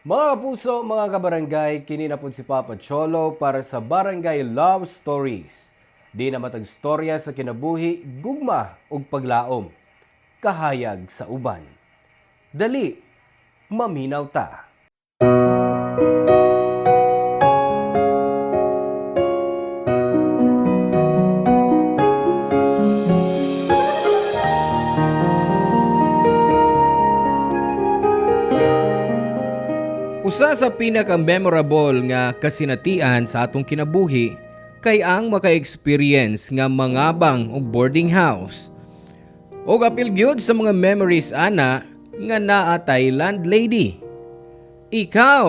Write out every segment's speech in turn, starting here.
Mga kapuso, mga kabarangay, kini na po si Papa Cholo para sa Barangay Love Stories. Di na matag storya sa kinabuhi, gugma ug paglaom. Kahayag sa uban. Dali, maminaw ta. Usa sa pinaka-memorable nga kasinatian sa atong kinabuhi kay ang maka-experience nga mangabang og boarding house. O apil gyud sa mga memories ana nga naatay landlady. Ikaw,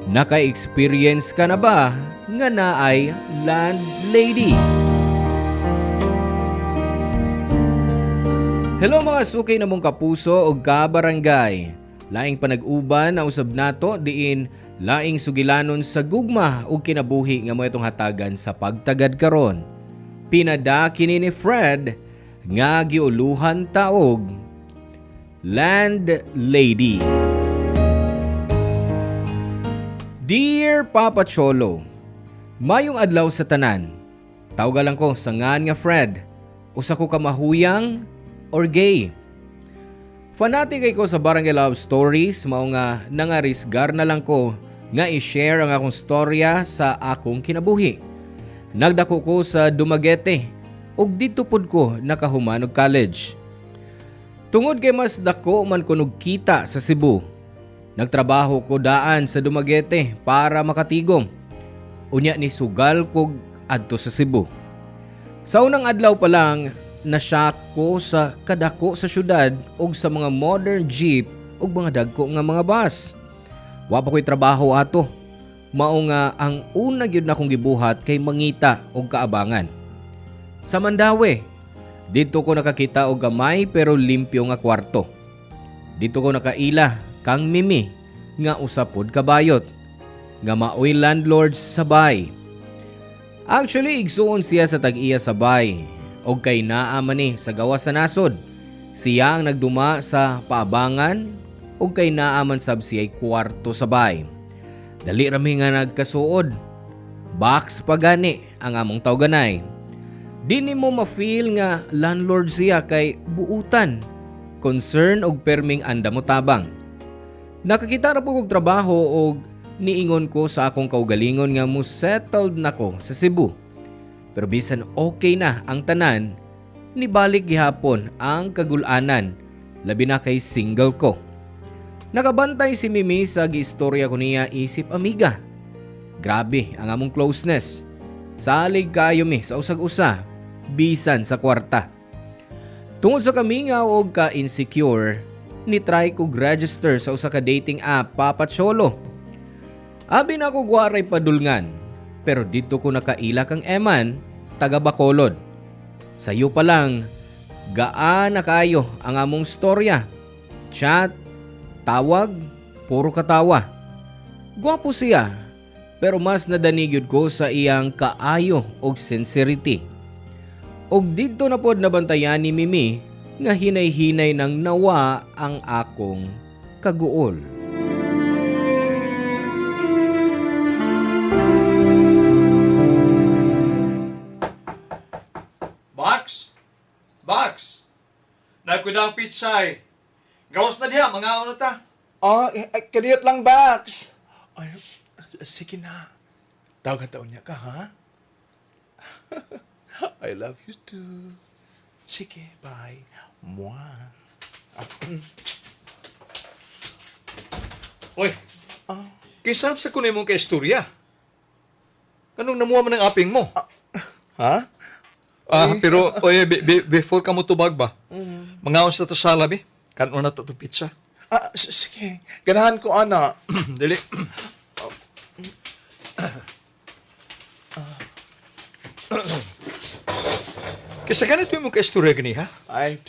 naka-experience ka na ba nga naay landlady? Hello mga sukay na mong kapuso o kabarangay. Laing panag-uban na usab nato diin laing sugilanon sa gugma ug kinabuhi nga mo itong hatagan sa pagtagad karon. Pinada kini ni Fred nga giuluhan taog landlady. Dear Papa Cholo, mayong adlaw sa tanan. Tawag lang ko sa ngan nga Fred. Usa ko ka mahuyang or gay. Fanatic ay ko sa Barangay Love Stories, mao nga nangarisgar na lang ko nga i-share ang akong storya sa akong kinabuhi. Nagdako ko sa Dumaguete ug dito pod ko nakahuman og college. Tungod kay mas dako man ko og kita sa Cebu. Nagtrabaho ko daan sa Dumaguete para makatigom. Unya ni sugal kog adto sa Cebu. Sa unang adlaw pa lang nasyak ko sa kadako sa syudad ug sa mga modern jeep ug mga dagko nga mga bus. Wa pa ko'y trabaho ato. Mao nga ang una gyud na kong gibuhat kay mangita og kaabangan. Sa Mandawi, dito ko nakakita og gamay pero limpyo nga kwarto. Dito ko nakaila kang Mimi nga usapod kabayot nga maoy landlord sa bay. Actually igsuon siya sa tag-iya sa bay. O kay naa man ni sa gawas sa nasod. Siya ang nagduma sa paabangan o kay naa man sab siya'y kwarto sa bay. Dali rami nga nagkasuod. Box pa gani ang among tawganay. Di ni mo ma-feel nga landlord siya kay buutan. Concern og perming anda mo tabang. Nakakita ra po kog trabaho og niingon ko sa akong kaugalingon nga mo settled nako sa Cebu. Pero bisan okay na ang tanan, nibalik gihapon ang kagulanan, labi na kay single ko. Nakabantay si Mimi sa giistorya ko niya isip amiga. Grabe ang among closeness. Salig kayo mi sa usag-usa, bisan sa kwarta. Tungod sa kami nga og ka-insecure, ni-try ko register sa usa ka dating app, Papa Cholo. Abi na ko gwaray padulngan, pero dito ko nakaila kang Eman, taga Bacolod. Sayo pa lang, gaan na kayo ang among storya. Chat, tawag, puro katawa. Gwapo siya, pero mas nadanigyod ko sa iyang kaayo og sincerity. Og dito na pod nabantayan ni Mimi nga hinay-hinay nang nawa ang akong kaguol. Box! Nagkudang pizza eh. Gawas na diha, mga ano ta. Kadiyot lang, Bax. Ay, sige na. Tawagan taon niya ka, ha? I love you too. Sige, bye. Mwah. Oy, kisam sa kunay mong kaistorya. Kanong namuha man ang aping mo? Ha? Pero, oy, before ka mo tubag ba? Mga sa tasala, be? Kanon na to pizza. Sige. Ganahan ko, ana. Dili. Kisa ganito yung mong kaistorya gani, ha? Ay,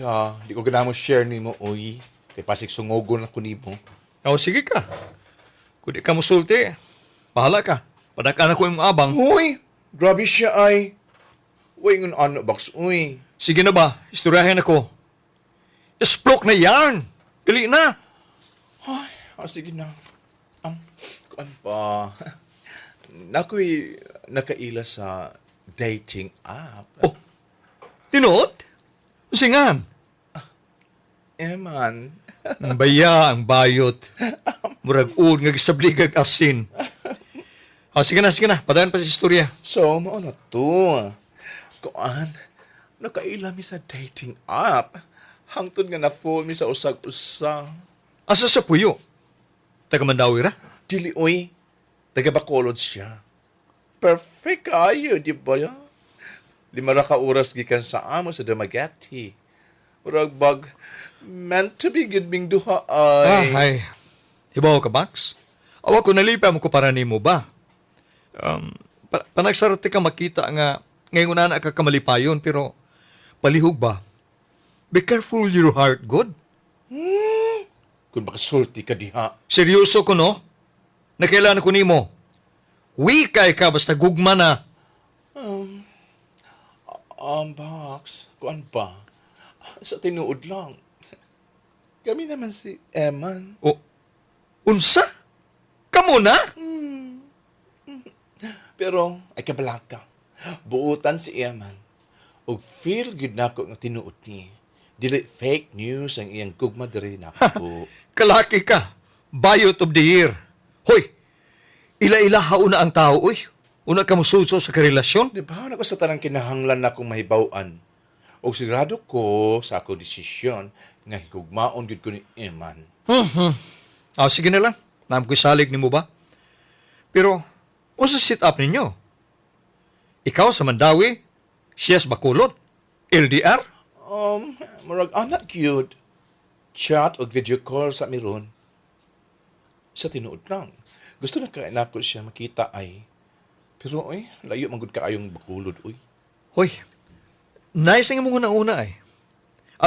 di ko ganahan mo share ni mo, uy. Kay pasig sungogon ako ni mo. Sige ka. Kung di ka mo sulti, bahala ka. Padakan ako yung abang. Uy! Grabe siya ay. Uy, ngun ano, Bax, uy. Sige na ba? Istoryahin ako. Isplok na yarn. Dali na. Ay, sige na. Kuan pa. Nako'y nakaila sa dating app. Oh, tinuod? Singan. Man. Baya ang bayot. Murag un nga gisabligag asin. Sige na. Padayon pa sa istorya. So, mo na to. Kuan, nakaila mi sa dating app. Hangtod nga na-fall mi sa usag-usang. Asa sa puyo? Taga Mandawi ra? Dili, oy. Taga Bacolod siya. Perfect kayo, di ba ya? 5 ra ka oras gikan sa amo sa Dumaguete. Murag bag, meant to be good ming duha ay. Ay. Hibaw ka, Max? Awa ko nalipa mo ko para nimo ba? Panagsarate ka makita nga ngayon na ka kamalipayon pero palihog ba? Be careful your heart, God. Kung makasulti ka diha. Seryoso ko, no? Nakailan ko nimo. Wikay ka basta gugma na. Box, kuan pa? Sa tinuod lang. Kami naman si Eman. O, unsa? Kamo na? Pero, ay kabalaka. Buutan si Eman. Og feel good na ako nga tinuod ni. Dili fake news ang iyang gugma diri na ako. Kalaki ka. Bayot of the year. Hoy, ila-ila hauna ang tao, uy. Una ka mususo sa karelasyon. Di ba, ako sa tanang kinahanglan na akong mahibawan. O sigurado ko sa ako desisyon nga higugmaon gud ko ni Eman. Sige na lang. Naam ko'y salig ni mo ba? Pero, unsa sit up ninyo? Ikaw sa Mandawi, siya sa Bacolod, LDR? Murag anak cute. Chat o video call sa miron. Sa tinuod lang. Gusto na kain ko siya makita ay. Pero oy, layo manggod ka ayong Bacolod oy. Hoy, nice ang mong una ay.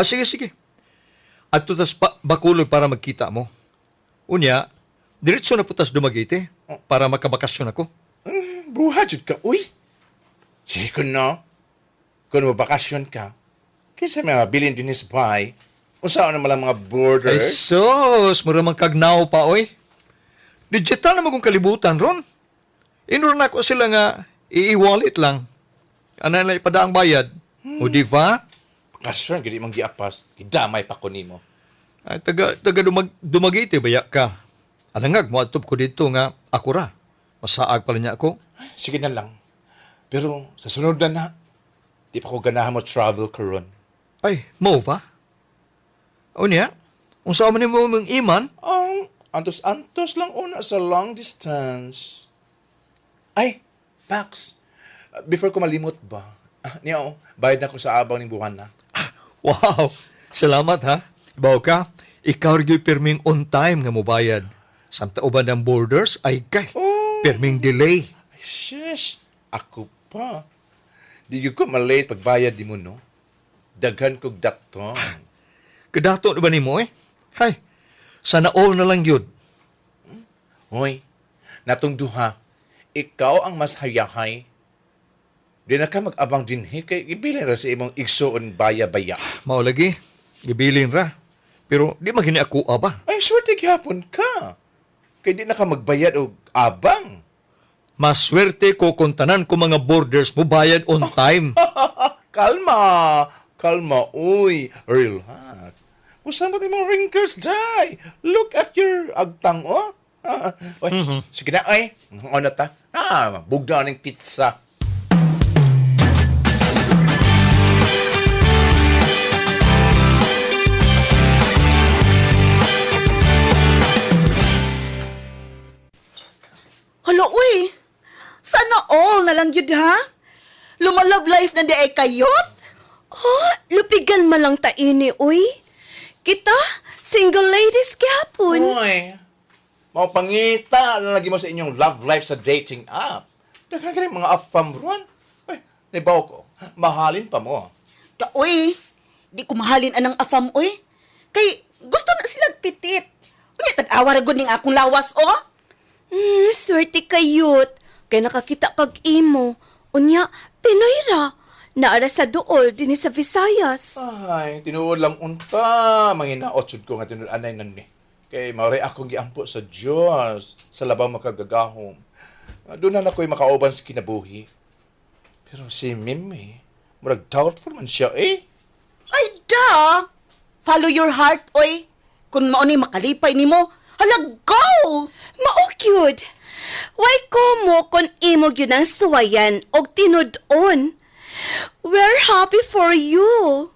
Sige. At tutas Bacolod para magkita mo. Unya, diretso na putas Dumaguete para makabakasyon ako. Bruha jud ka uy. Sige ko no. Kung mabakasyon ka, kaysa may mabilin din sa bahay, unsaon naman lang mga Ay borders. sus, mura mang kagnaw pa oy. Digital na magong kalibutan ron. Inuro na ko sila nga i-wallet lang. Ano na ipadaang bayad. O di ba? Bakasyon, gini mang giapas. Idamay pa ko nimo. Ay, taga Dumaguete baya ka. Alangag, muatop ko dito nga ako ra. Masaag pala niya ako. Sige na lang. Pero sa sunod na, di pa ko ganahan mo travel karon. Ay, mo ba? O niya? Kung saan man mo mong iman, Ang antos-antos lang una sa long distance. Ay, Pax, before ko malimot ba? Niyo, bayad na ko sa abaw ng buwan na. wow, salamat ha. Ibaw ka, ikaw rin perming on time nga mo bayad. Samta uban ng borders, ay kay, perming delay. Ay, shish, ako pa. Di ko malate pagbayad di mo, no? Daghan kog dakton. Kadato na ba ni mo eh? Hay, sana all na lang yun. Hoy, natong duha, ikaw ang mas hayahay. Di na ka mag-abang dinhi kay ibilin ra sa imong igsoon baya-baya. Maulagi, gibilin ra. Pero di magini ako aba. Ay, swerte gyapon ka. Kay di na ka magbayad og abang. Maswerte ko kung tanan ko mga borders mo bayad on time. Kalma, uy, relax. Usa mo imong wrinkles, die. Look at your agtang, oh. Oy, sige na, oy. Ano ta? Bugda ng pizza. Hala, uy! Sana all na lang yun, ha? Lumalove life na di ay kayot? Oh, lupigan man lang ta ini, uy. Kita, single ladies gyapon. Uy, mau pangita na lagi mo sa inyong love life sa dating app. Daghang galing mga affam ron. Uy, nibaw ko, mahalin pa mo. Ta, uy! Di ko mahalin anang afam, uy. Kay gusto na silang pitit. Unya, tag-awa ra gud ning akong lawas, oh. Swerte kayot. Kaya nakakita kag imo. Unya, Pinoy ra. Naara sa duol din sa Visayas. Ay, tinuod lang unta. Manginaot sud ko nga tinuod anay nan ni. Kay mauray akong giampo sa Diyos sa labang makagagahom. Doon na ako'y makauban sa kinabuhi. Pero si Mimi, murag doubtful man siya eh. Ay, da! Follow your heart, oy. Kung maunay makalipay nimo, halag, go! Mao cute. Why ko mo kon imo gyud ang suwayan og tinud-on? We're happy for you.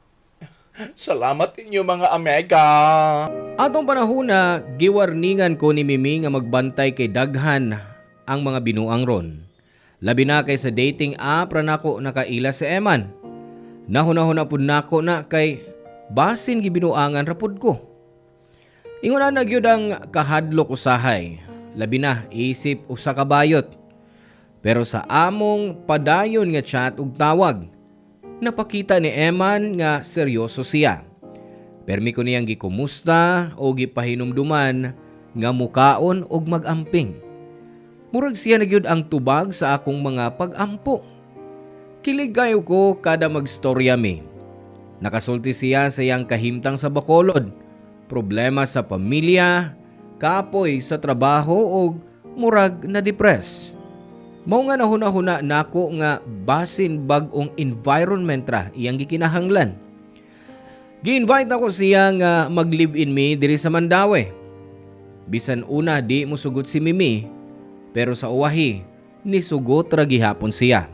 Salamat inyo mga amega. Atong panahuna, giwarningan ko ni Mimi nga magbantay kay daghan ang mga binuang ron. Labi na kay sa dating app ra nako nakaila si Eman. Nahuna-huna pud nako na kay basin gibinuangan ra pud ko. Ingon na gyud ang kahadlok usahay. Labi na isip usa ka bayot. Pero sa among padayon nga chat ug tawag, napakita ni Eman nga seryoso siya. Permi ko niyang gikumusta o gipahinumduman nga mukaon og magamping. Murag siya na gyud ang tubag sa akong mga pag-ampo. Kilig kayo ko kada magstorya mi. Nakasulti siya sa iyang kahimtang sa Bacolod, problema sa pamilya, kapoy sa trabaho o murag na depress. Mao nga nahuna-huna nako nga basin bag-ong environment ra iyang gikinahanglan. Gi-invite ako siya nga mag-live-in me diri sa Mandawi. Bisan una di mo sugot si Mimi, pero sa uwahi, nisugot ra gihapon siya.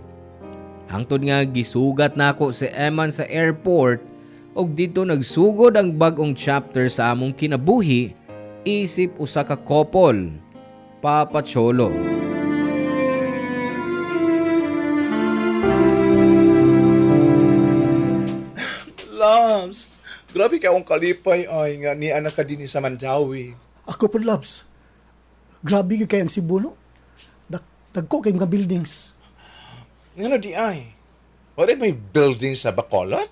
Hangtod nga gisugat nako si Eman sa airport og dito nagsugod ang bag-ong chapter sa among kinabuhi isip usa ka couple, Papa Cholo. Loves, grabe ka akong kalipay ay nga ni anak ka din sa Mandawi. Ako po, Labs. Grabe ka kayang Cebu, no? Dagko kay mga buildings. Nga di ay. Wala may building sa Bacolod?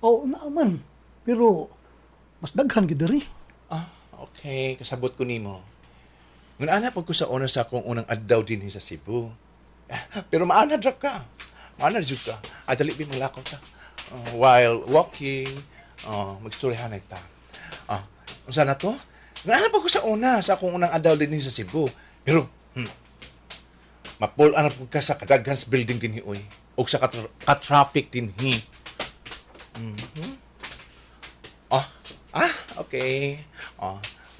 Oo, naaman. Pero, mas daghan gid diri. Ah, okay. Kasabot ko nimo. Ngun ana pag ko sa una sa akong unang adlaw din sa Cebu. Pero maanad ra ka. Maanad jud ka. Dali bi malakaw ta. While walking, magstoryahan na ta. Unsa na to? Nga pa ko sa una, sa akong unang adlaw din sa Cebu. Pero, mapulaan na po ka sa kadaghans building din oy. O sa ka-traffic din hi. Okay.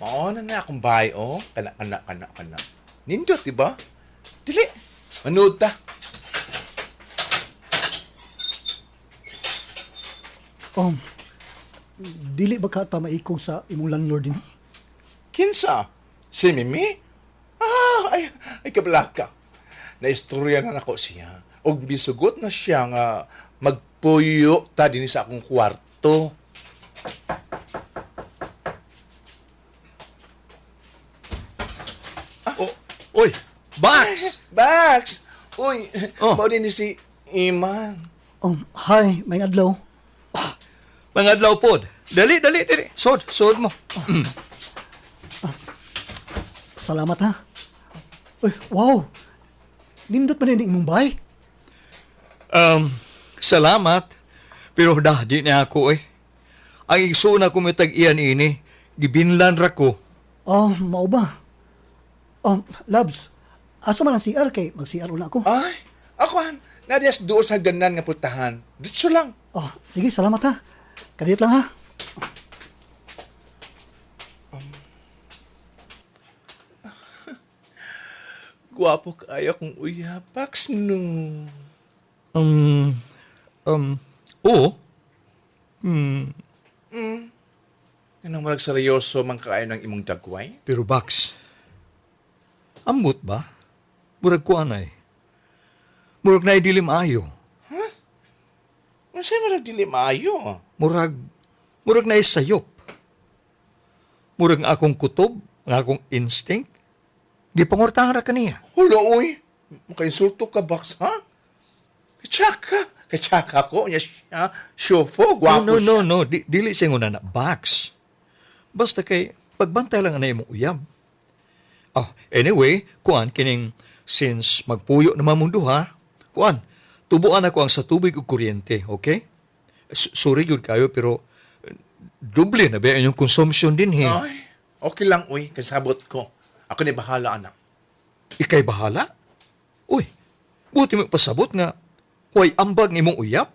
Mauna na akong bahay, Kana. Nindot, diba? Dili. Manood ta. Dili ba ka ta maikog sa imong landlord din? Kinsa? Si Mimi? Ay kabalaka. Naistorya na nako siya. Og bisugot na siya nga magpuyo ta din sa akong kwarto. Oy, Bax! Bax! Uy, Oh. mao din ni si Iman. Hi, may adlaw. Mga adlaw pod. Dali. Sod mo. Salamat ha. Uy, wow. Nindot man ini imong bahay. Salamat. Pero di na ako eh. Ang igsuna ko mitag iyan ini, gibinlan ra ko. Mao ba? Labs, asa man ang CR kay mag-CR una ako. Ay, akuan. Nadias doon sa ganan nga putahan. Ditso lang. Sige, salamat ha. Kadit lang ha. Guwapo kaya kong uyapax no. Oo. Anong marag seryoso man kaayo ng imong dagway? Pero Bax, ambot ba? Murag ko anay. Murag na idilim ayo. Ano sa'yo marag dili maayo? Murag na isayop. Murag nga akong kutob, nga akong instinct. Di pangortahan ra kaniya. Hulo, uy. Makainsulto ka, Bax, ha? Kachaka ko. Niya siya. Shofo, gwapo siya. No. Dili siya nga na Bax. Basta kay, pagbantay lang na imong uyab. Anyway, kuan, kining, since magpuyo na mamundo ha, kuan, tubuan ako ang sa tubig o kuryente, okay? Sorry yun kayo, pero doble na ba yung consumption din he? Ay, Okay lang, uy. Kasabot ko. Ako ni bahala, anak. Ikay bahala? Uy, buti mo pasabot nga, huwag ambag ng imong uyap.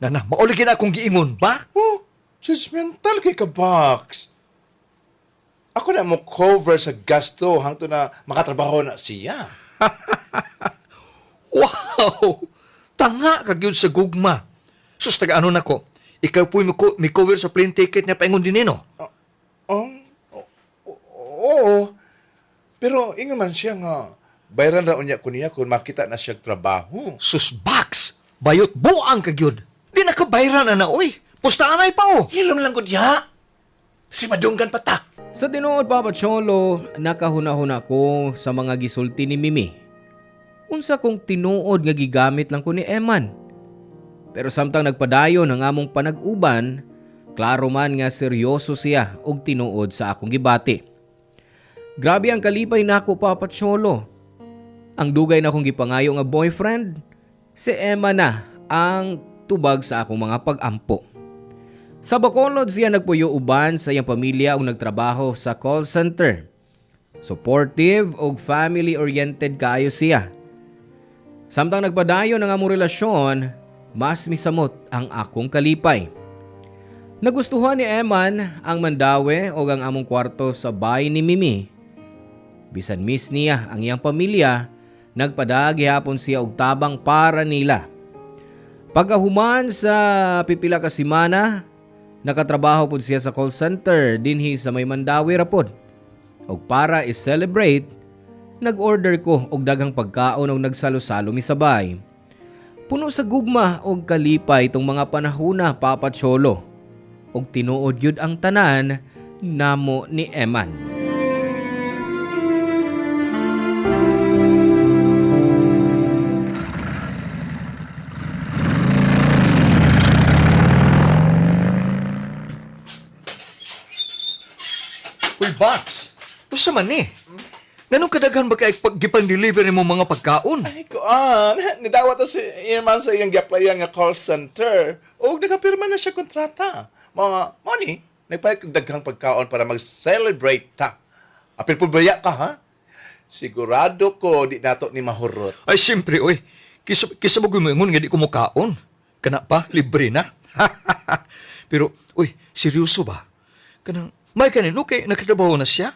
Nana, mauligin akong giingon ba? Oh, judgmental kay ka, Box. Ako na mo cover sa gasto hangtod na makatrabaho na siya. Wow! Tanga ka gyud sa gugma. Sus, taga-ano na ko, ikaw po'y may cover sa plane ticket niya paingon din nino. Oo. Pero ingon man siya nga, bayaran ra unya ko niya kung makita na siya trabaho. Sus, Bax! Bayot buang ka gyud. Di na ka bayaran na oy. Pustaan ay pa oh. Hilom lang ko diya. Si madunggan pa ta. Sa tinuod Papa Cholo, nakahuna-huna ko sa mga gisulti ni Mimi. Unsa kong tinuod nga gigamit lang ko ni Eman. Pero samtang nagpadayon ang among panag-uban, klaro man nga seryoso siya og tinuod sa akong gibati. Grabe ang kalipay nako Papa Cholo. Ang dugay na akong gipangayo nga boyfriend, si Emma na ang tubag sa akong mga pag-ampo. Sa Bacolod siya nagpuyo uban sa iyang pamilya ug nagtrabaho sa call center. Supportive ug family-oriented kaayo siya. Samtang nagpadayon ang among relasyon, mas misamot ang akong kalipay. Nagustuhan ni Eman ang mandawe o ang among kwarto sa bahay ni Mimi. Bisan miss niya ang iyang pamilya, nagpadagi hapon siya og tabang para nila. Pagkahuman sa pipila ka semana, nakatrabaho pud siya sa call center dinhi sa may mandawe ra pod. Og para i-celebrate, nag-order ko og daghang pagkaon og nagsalo-salo mi sabay. Puno sa gugma og kalipay itong mga panahona Papa Cholo. Og tinuod yun ang tanan namo ni Eman. Uy, Bax! Usa man eh. Ganong kadaghan ba kay pag-deliver mo mga pagkaon? Ay, kuan. Nidawat si Iman sa iyang giaplayan nga call center. O nakapirma na siya kontrata. Mga money, nagpalit kong daghang pagkaon para mag-celebrate ta. Apil po baya ka, ha? Sigurado ko di nato ni mahurot. Ay, siyempre, uy. Kisa mo gumingon nga di ko mukaon. Kana pa, libre na. Pero, uy, seryoso ba? Kanang, may kanino kay nakatrabaho na siya?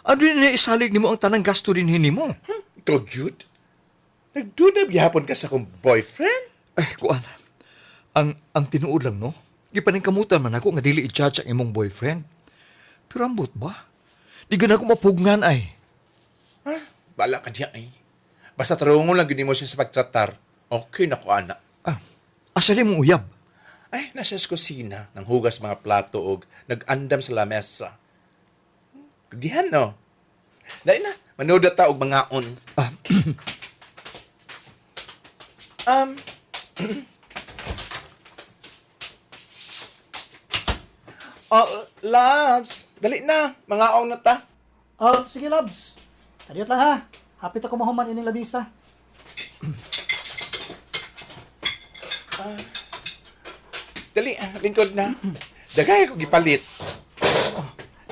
Ano rin na isalig ni mo ang tanang gasto rin hini mo? Ikaw, Jude? Nagduda gihapon ka sa kong boyfriend? Ay, kuan. Ang tinuod lang, no? Gipaningkamutan man ako nga dili i-judge ang imong boyfriend. Pero ambot ba? Di gana ako mapugngan ay. Ha? Bala ka diya, eh. Basta tarungon lang gini mo siya sa pagtratar. Okay na ko, anak. Ah, asa ni mong uyab? Ay, nasa kusina, nang hugas mga plato og nag-andam sa lamesa. Kagihan, no? Dahil na, manood ta og mga on. Ah, Labs, dali na, mga on na ta. Sige, Labs. Kadiyot lang ha. Hapit ako mahuman ining labisa. Dali, lingkod na. Dagay ko gipalit.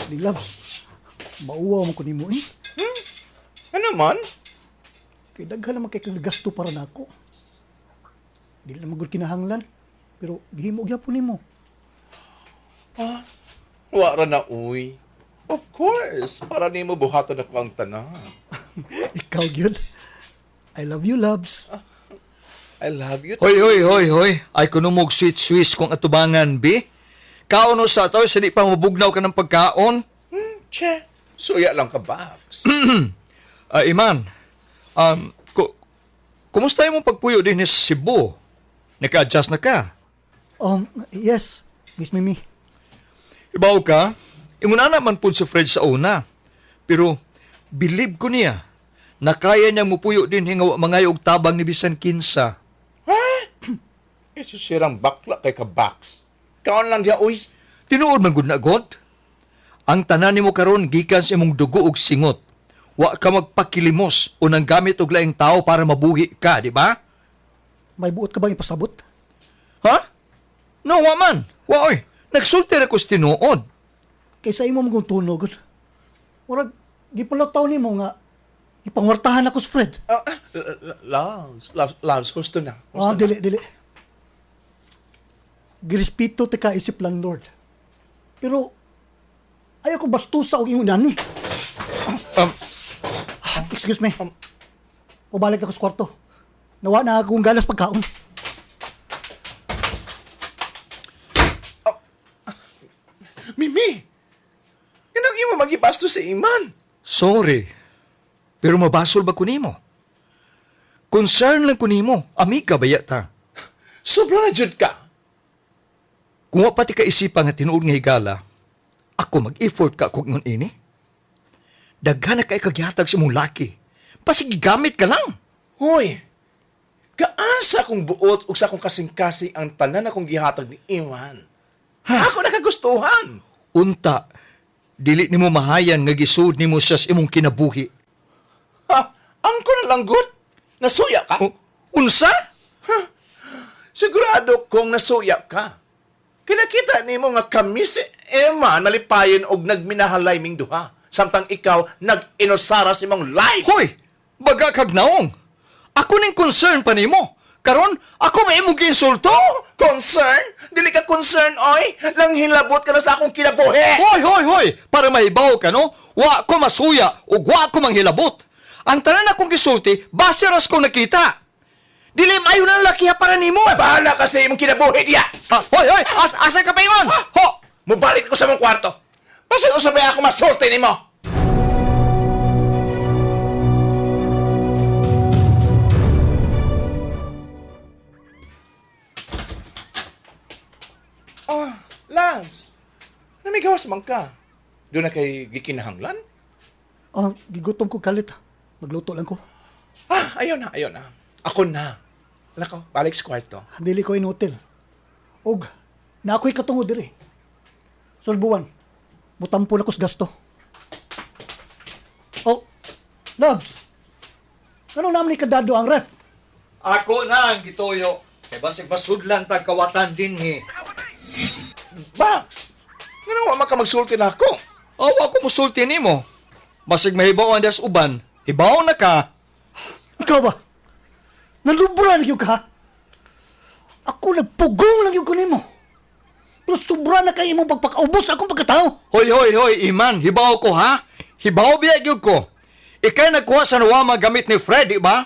Di, Labs. Mauwa mo ko ni mo eh. Ano man? Kay daghan naman kay kang gasto para nako. Di na magud kinahanglan. Pero gihimo gyapon nimo. Wara na, uy. Of course, para nimo buhaton ako ang tanan. Ikaw gyud. I love you, Labs. I love you. hoy. Ay kunumog sweet Swiss kung atubangan, be. Kauno sa tao, sa di pa mabugnaw ka ng pagkaon. Che, suya lang ka, Babs. Iman, kumusta yung pagpuyo din sa Cebu? Naka-adjust na ka? Yes, Miss Mimi. Ibaw ka, inguna naman po si Fred sa una. Pero, believe ko niya, na kaya niyang mupuyo din hingaw mga og tabang ni Bisan Kinsa. Ito sirang bakla kay ka, Babs. Kaon lang diya, uy. Tinuod man gud na God. Ang tanan nimo karon gikan sa imong dugo ug singot. Wa ka magpakilimos o nang gamit og laing tao para mabuhi ka, di ba? May buot ka bang ipasabot? Ha? No, wa man. Wa oy. Nagsulti ra ko sa tinuod. kaysa imo mong tunog. Murag, gipalataw ni mo nga, ipangwartahan ako sa Fred. Loves, gusto na. Dili. Girespeto ti ka isip landlord. Pero, ayaw ko bastusa og ingon nani. Excuse me. Pabalik ako sa kwarto. Nawa na akong galas pagkaon. Mimi! Yan ang imo magibasto sa iman. Sorry. Pero mabasol ba kunimo? Concern lang kunimo. Amiga ba yata? Sobra na jud ka. Kung wa pati kaisipan nga tinuod nga higala, ako mag-effort ka kung ngon ini. Daghan na kay kagyatag sa mong laki. Pasigigamit ka lang. Hoy! Gaan sa akong buot ug sa akong kasing-kasing ang tanan akong gihatag ni Iman. Ako nakagustuhan. Unta, dili nimo mahayan nga gisud nimo siya sa imong kinabuhi. Ha? Ang ko na lang good? Nasuya ka? Unsa? Sigurado kong nasuya ka. Kinakita nimo nga kami si Emma nalipayon og nagminahalay ming duha. Samtang ikaw nag-inosara sa imong life. Hoy! Baga kag naong. Ako ning concern pa nimo. Karon, ako may imong giinsulto. Concern? Dili ka concern, oy. Lang hilabot ka na sa akong kinabuhi. Hoy! Para mahibaw ka, no? Wa ko masuya o wa ko manghilabot. Ang tanan akong gisulti, base ras ko nakita. Dili mayo na lakiha para nimo. Bahala ka sa imong kinabuhi diya. Hoy! Asa ka pa ingon? Ho! Mubalik ko sa mong kwarto. Pasig usabay ako masulti nimo. Labs. Ano may gawas man ka? Doon na kay gikinahanglan? Gigutom ko kalit. Magluto lang ko. Ayaw na. Ako na. Wala ko, balik sa kwarto. Dili ko inutil. Og, na ako'y katungod diri. Solbuwan, mutampo na ko sa gasto. Oh, Labs, ano naman ni kadado ang ref? Ako na ang gitoyo. Kay basig masudlan tag kawatan din he. Bax! Nga naman ka magsulti na ako. Ako musulti nimo. Basig mahibaw ang das uban. Hibaw na ka. Ikaw ba? Nalubra na yung ka? Ako nagpugong lang yung kunin mo. Pero sobra na kayo mong pagpakaubos akong pagkatao. Hoy, Iman. Hibaw ko ha? Hibaw biyag yun ko. Ikay nagkuha sa nawama gamit ni Fred, di ba?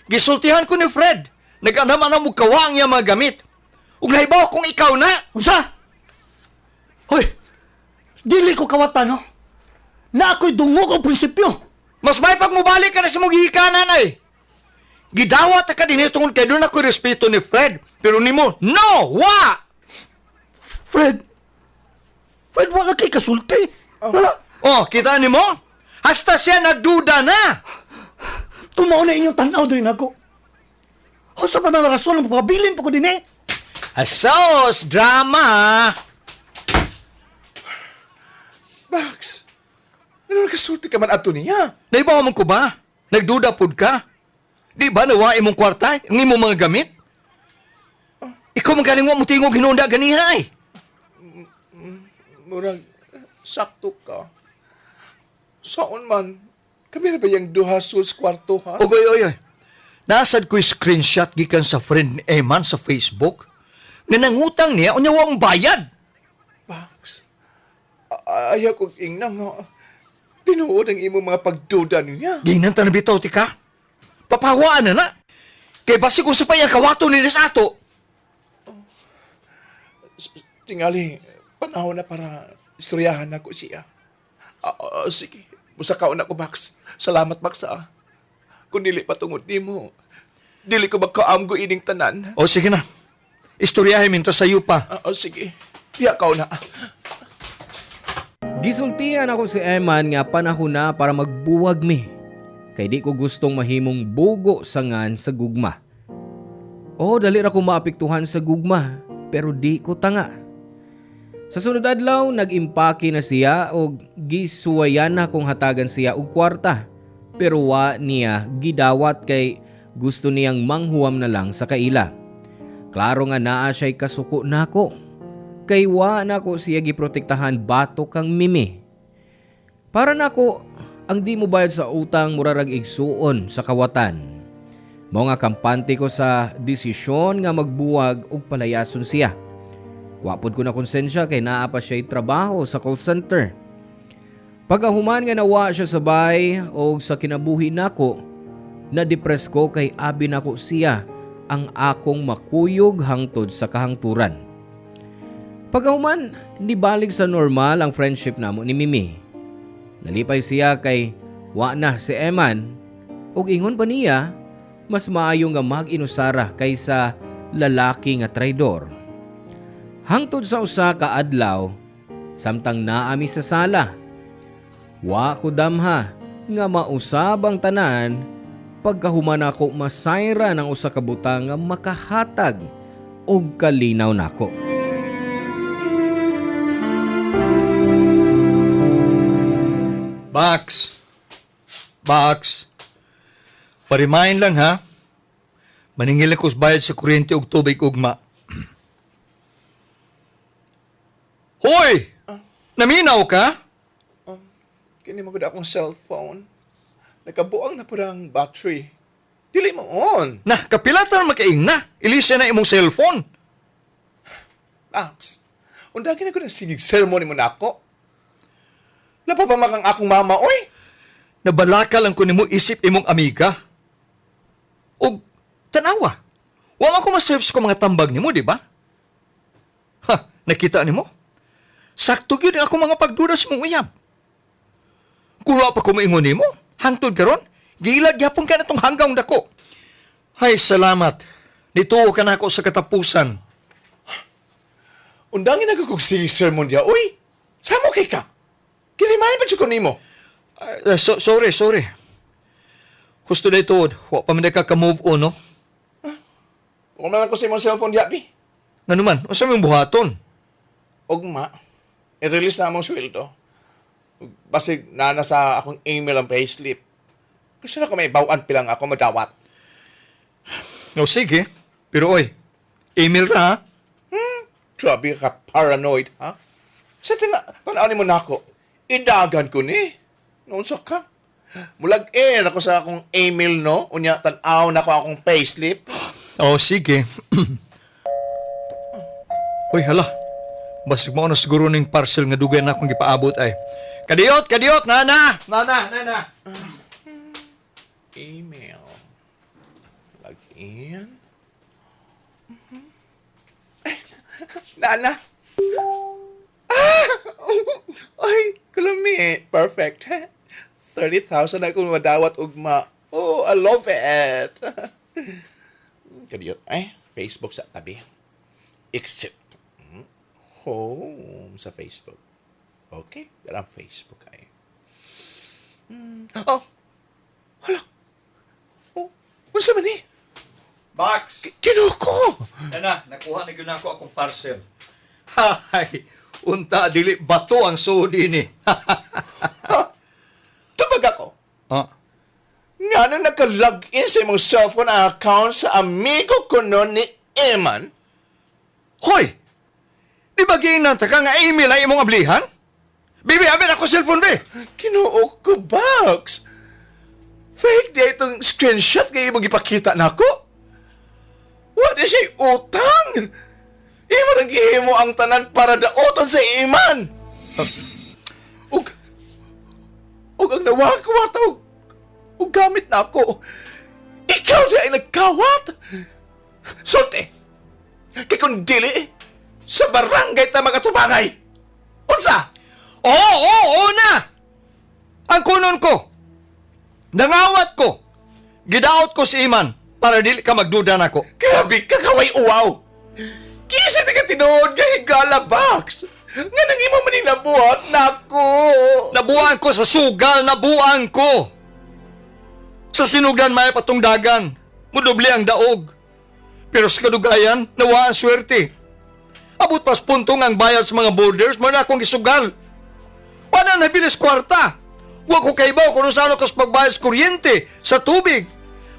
Gisultihan ko ni Fred. Nag-anaman ang mugkawa ang mga gamit. Ug nahibaw kung ikaw na. Usa? Hoy, dili ko kawatan, no? Na ako'y dungog ang prinsipyo. Mas may pagmubalik ka na sa mong hihikanan ay. Gidawat ka din itong kay doon ako respeto ni Fred. Pero ni mo, no! Wa! Fred, wala kay kasulti. Ha? Kita ni mo? Hasta siya nagduda na. Tumaw na inyong tanaw din ako. O sa pa na rason, magpabilin pa ko din eh. Asos, drama. Bax! Ano nakasulti ka man ato niya? Naibaw mo ko ba? Nagduda pud ka? Di ba nawa imong kwarta? Ang imong mga gamit? Ikaw magaling mo tingog hinunda ganiha eh. Murag, sakto ka. Saan man? Kami na ba yung duha sus kwarto, ha? Oy. Nasad ko'y screenshot gikan sa friend ni Eman sa Facebook. Nga nangutang niya, unya wang bayad. Bax, ayaw kong ingnan nga. Tinuod ang imo mga pagduda niya. Di nang tanabitaw ti ka. Papahawaan na. Kay basi kung sa payang kawato ni ato. Tingali, panahon na para istoryahan ako siya. Sige, busa kaon ako, Bax. Salamat, Bax, ha. Kung dili patungod ni mo, dili ko magkaamgo ining tanan. O sige na. Istoryahin minta sa iyo pa. Sige, hiya kaon na. Gisultihan ako si Eman nga panahon na para magbuwag mi. Kay di ko gustong mahimong bugo sangan sa gugma. Dali ra ko maapektuhan sa gugma, pero di ko tanga. Sa sunod adlaw, nag-impake na siya o gisuwayan na kong hatagan siya og kwarta. Pero wa niya gidawat kay gusto niyang manghuwam na lang sa kaila. Klaro nga naa siya'y kasuko nako. kay wa na ko siya giprotektahan bato kang Mimi. Para nako ang di mo bayad sa utang murarag igsuon sa kawatan. Mao nga kampante ko sa desisyon nga magbuwag og palayason siya. Wapod ko na konsensya kay naa pa siya'y trabaho sa call center. Pagahuman nga nawa siya sa bay o sa kinabuhi nako, na-depress ko kay abi nako siya ang akong makuyog hangtod sa kahangturan. Pagahuman, nibalik sa normal ang friendship namo ni Mimi. Nalipay siya kay wa na si Eman ug ingon pa niya mas maayo nga mag-inusara kaysa lalaki nga traidor. Hangtod sa usa ka adlaw, samtang naami sa sala, wa ko damha nga mausab ang tanan pagkahuman ako masayra ng usa ka butang nga makahatag og kalinaw nako. Box. Parimahin lang ha. Maningil ako sa bayad sa kuryente ug tubig ugma. Hoy! Naminaw ka? Kini mo gud akong cellphone. Nakabuang na pud ang battery. Dili mo on. Na, kapilatan makaing na. Ilisya na imong cellphone. Max, undagi na ko na sigig ceremony mo nako. Lapa pa makang akong mama, oy? Nabalaka lang ko nimo isip imong amiga. Og tanawa. Wa man ko ma-serve ko mga tambag nimo, di ba? Ha, nakita nimo? Sakto gyud ako mga pagduda sa mong uyab. Kung wa pa ko maingon nimo, hangtod karon, gilad gyapon ka na tong hanggang dako. Hay, salamat. Nituo ka na ako sa katapusan. Undangin na ko sigig sermon dia, oy? Samo kay ka? Kinimahin pa siya ko nimo. Sorry. Gusto na ito, wa pa man ka move on, no? Kung man ko sa imong cellphone dia, pi. Nga naman, o sa mong buhaton? Ogma, i-release na among sweldo. Basig na sa akong email ang payslip. Gusto na ko may bawaan pilang ako madawat. O sige, pero oy, email na ha? Grabe ka paranoid, ha? Sa tanaw mo na ako, idagan ko ni. Noon sa ka. Mulag ako sa akong email, no? Unya, tanaw na ko akong payslip. O sige. Uy, hala. Basig mo na siguro ng parcel nga dugay na akong gipaabot ay. Kadiyot, nana! Email. Login. Nana! Ay, kulami. Perfect. 30,000 na kung madawat ugma. Oh, I love it. Kadiyot. Ay, Facebook sa tabi. Exit. Home sa Facebook. Okay, yan ang Facebook ay. Oh! Hala! Oh, unsa man ni? Box! Kinuko! Nana, nakuha na yun ako akong parcel. Hay, unta dili bato ang sudi ni. Tubag ako. Ah, Nga nung naka-login sa imong cellphone account sa amigo ko noon ni Eman, hoy! Di ba ginan ta ka nga email ay imong ablihan? Bibi, abin ako cellphone, be! kinuok ko, Bugs. Fake day itong screenshot kayo imong ipakita na ako. What is siya utang? Imo nang gihimo ang tanan para daoton sa iman. Ug ang nawagwat ug gamit na ako. Ikaw na ay nagkawat. Sulti. Kay kung dili, sa barangay ta magatubangay. Unsa? Oo na! Ang kunon ko, nangawat ko, gidaot ko si Iman para dili ka magduda nako. Grabe ka kaway uwaw. Kisa ti ka tinuod ka higala, Box. Nga nang imo maning nabuhat nako. Nabuang ko sa sugal, nabuang ko. Sa sinugdan may patong dagan, mudoble ang daog. Pero sa kadugayan, nawa ang swerte. Abot pas puntong ang bayad sa mga borders, mo na akong isugal. Wala na bilis kwarta. Huwag ko kaibaw kung saan ako sa pagbayad sa kuryente, sa tubig.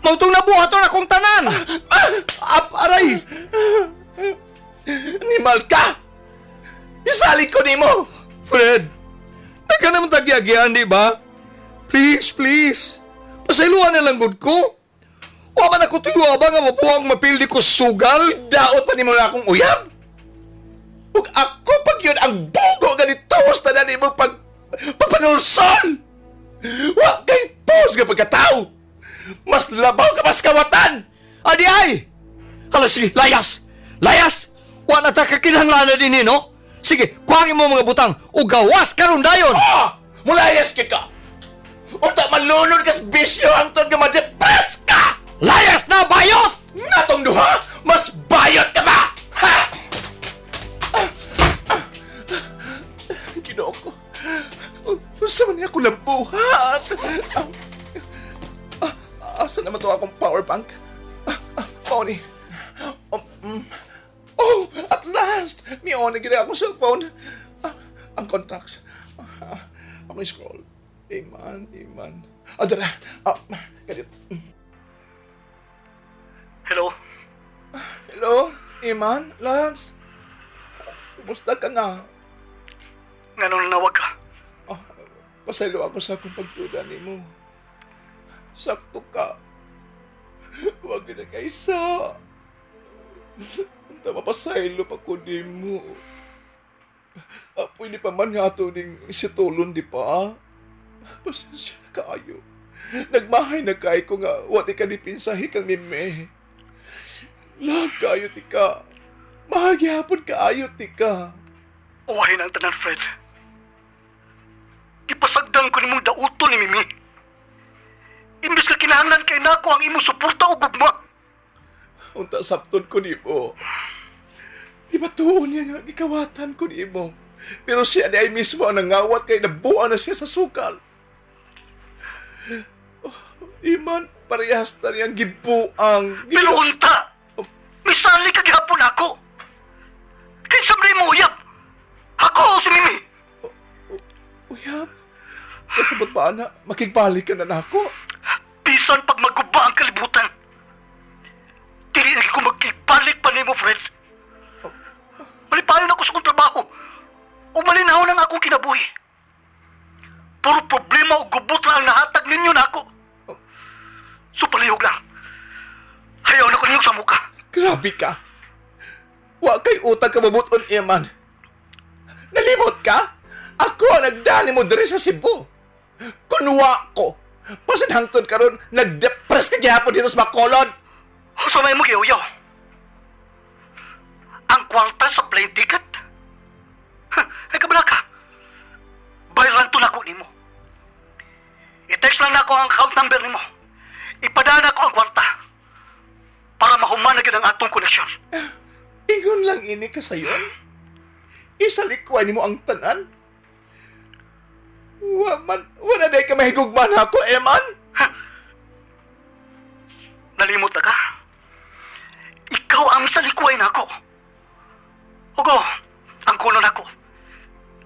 Mautong nabuhaton akong tanan. Aray! Animal ka! Isali ko nimo. Fred, nagka naman tagyagian, di ba? Please, please. Pasailuan na lang good ko. Wa man ako tuyo ba nga mapuhang mapildi ko sugal? Daot pa nimo na akong uyab. Ug ako pag yun ang bugo ganito sa tanan nimo pagpanulson. Wa kay pos nga pagkatao. Mas labaw ka mas kawatan. Adi ay! Hala, sige, layas! Layas! Wa na ta kakinahanglanan din no? Sige, kuhangin mo mga butang o gawas karon dayon! Oh! Mulayas ka! Unta malunod kas bisyo hangtod nga ma-depress ka! Layas na, bayot! Natong duha, mas bayot ka ba? Ha? Ginoo ko. Unsa man niya ako nabuhat? Asa naman to akong power bank? Mao ni. Oh, at last! May on gina akong cellphone. Ang contacts. Akong scroll. Iman. Adara. Ganit. Hello? Hello, Iman, loves. Kumusta ka na? Nganong nawag ka? Pasaylo ako sa akong pagtuda ni mo. Sakto ka. Huwag na kaysa. Unta mapasaylo pa ko di mo. Pwede pa man nga ito ding situlon di pa. Pasensya na kaayo. Nagmahay na kay ko nga wati ka dipinsahi kang mime. Love kaayo ti ka. Mahal gyapon kaayo ti ka. Uwahin ang tanan, Fred. Ipasagdan ko nimong dauto ni Mimi. Imbis ka kinahanglan kay nako ang imo suporta o gugma. Unta saptod ko ni mo. Di ba tuon niya nga gikawatan ko ni mo. Pero siya di ay mismo ang nangawat kay nabuan na siya sa sukal. Iman, parehas na niyang gibuang. Pero unta, misali ka gihapon ako. Kinsa man mo uyab? Ako o si Mimi? Uyab, kasabot ba na, makigbalik ka na nako? Bisan pag maguba ang kalibutan. Dili na ko magkibalik pa nimo, Fred. Malipayon ako sa kong trabaho. O malinaw ng akong kinabuhi. Puro problema o gubot lang ang nahatag ninyo na ako. So palihog lang. Hayaw na ko ninyo sa muka. Grabe ka. Wa kay utang ka mabuton, Iman. Nalimot ka? Ako ang nagdani mo diri sa Cebu. Kunwa ko. Pasan hangtod karon nag-depress ka gihapon dito sa Bacolod. So may mo giyaw. Ang kwarta sa plane ticket? Ay kabala ka. Bayaran to na ko nimo. I-text lang na ako ang account number nimo. Ipadaan ako ang kwarta. Para mahuman na ang atong koneksyon. Ingon lang ini ka sayon? Isalikwa ni mo ang tanan? Wala day ka mahigugman ako, Eman? Nalimot na ka? Ikaw ang salikuay na ako. Ogo, ang kuno na ako.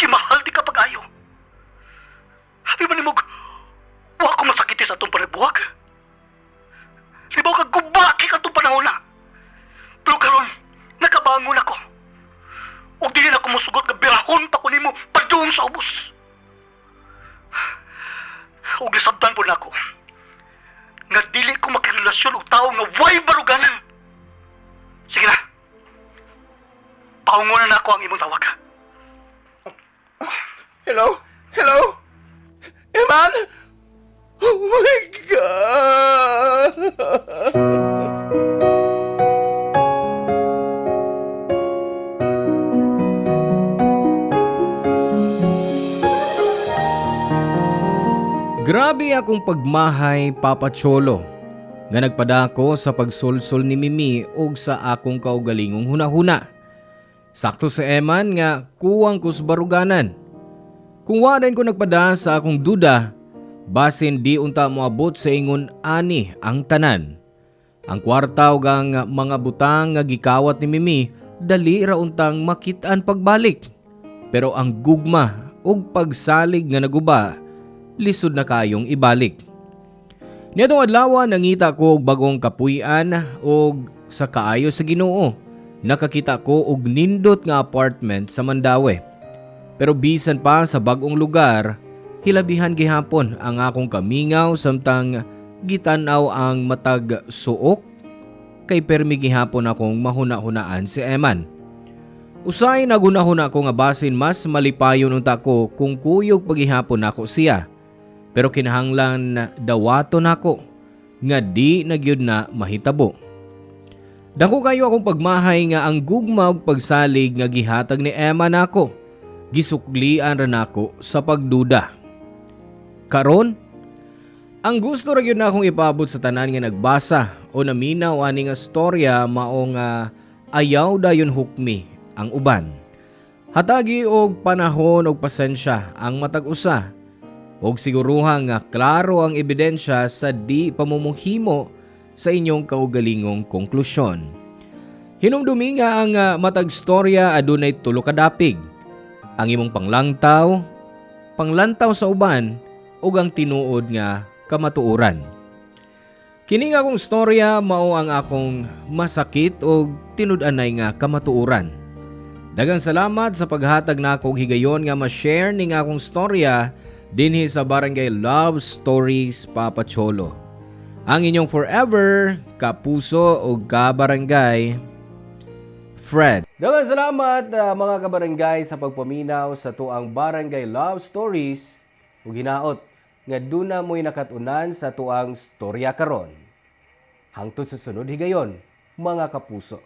Kimahal di ka pag-ayo. Habi ba ni Mog, huwag ko masakiti sa itong panagbuwag. Libaw ka gubaki ka itong panahon na. Pero karon, nakabangon ako. O di na ako musugot ka birahon pa ko ni mo padung sa ubos. O gisabtan po na ako. Nga dili ko makirelasyon o tao nga way baruganan. Sige na. Paungunan na ako ang imong tawag. Hello? Hello? Eman? Oh my God! Grabe akong pagmahay, Papa Cholo, nga nagpadako sa pagsulsol ni Mimi og sa akong kaugalingong hunahuna. Sakto sa Eman nga kuwang ko sa baruganan. Kung wadan ko nagpada sa akong duda, basin di unta moabot sa ingon ani ang tanan. Ang kwarta ug ang mga butang nga gikawat ni Mimi dali ra untang makitaan pagbalik. Pero ang gugma ug pagsalig nga naguba, lisod na kayong ibalik. Nitong adlaw nangita ko og bagong kapuy-an og sa kaayo sa Ginoo nakakita ko og nindot nga apartment sa Mandawi. Pero bisan pa sa bagong lugar, hilabihan gihapon ang akong kamingaw samtang gitanaw ang matag suok kay permi gihapon akong mahuna-hunaan si Eman. Usay nagunahuna ko nga basin mas malipayon unta ko kung kuyog pagihapon nako siya. Pero kinahanglan dawaton nako nga di nagyud na mahitabo. Dako kayo akong pagmahay nga ang gugma ug pagsalig nga gihatag ni Emma nako. Gisuklian ra nako sa pagduda. Karon, ang gusto ra gyud nakong ipaabot sa tanan nga nagbasa o naminaw ani nga storya mao nga ayaw dayon hukmi ang uban. Hatagi og panahon og pasensya ang matag usa. Og siguruha nga klaro ang ebidensya sa di pamumuhimo sa inyong kaugalingong konklusyon. Hinumdumi nga ang matag storya adunay tulo ka dapig. Ang imong panglantaw sa uban ug ang tinuod nga kamatuoran. Kini nga akong storya mao ang akong masakit ug tinud-anay nga kamatuoran. Daghang salamat sa paghatag nako og higayon nga ma-share ning akong storya dinhi sa Barangay Love Stories Papa Cholo. Ang inyong forever kapuso o kabarangay, Fred. Daghang salamat mga kabarangay sa pagpaminaw sa tuang Barangay Love Stories ug hinaot nga duna mo'y nakatunan sa tuang storya karon. Hangtod sa sunod higayon, mga kapuso.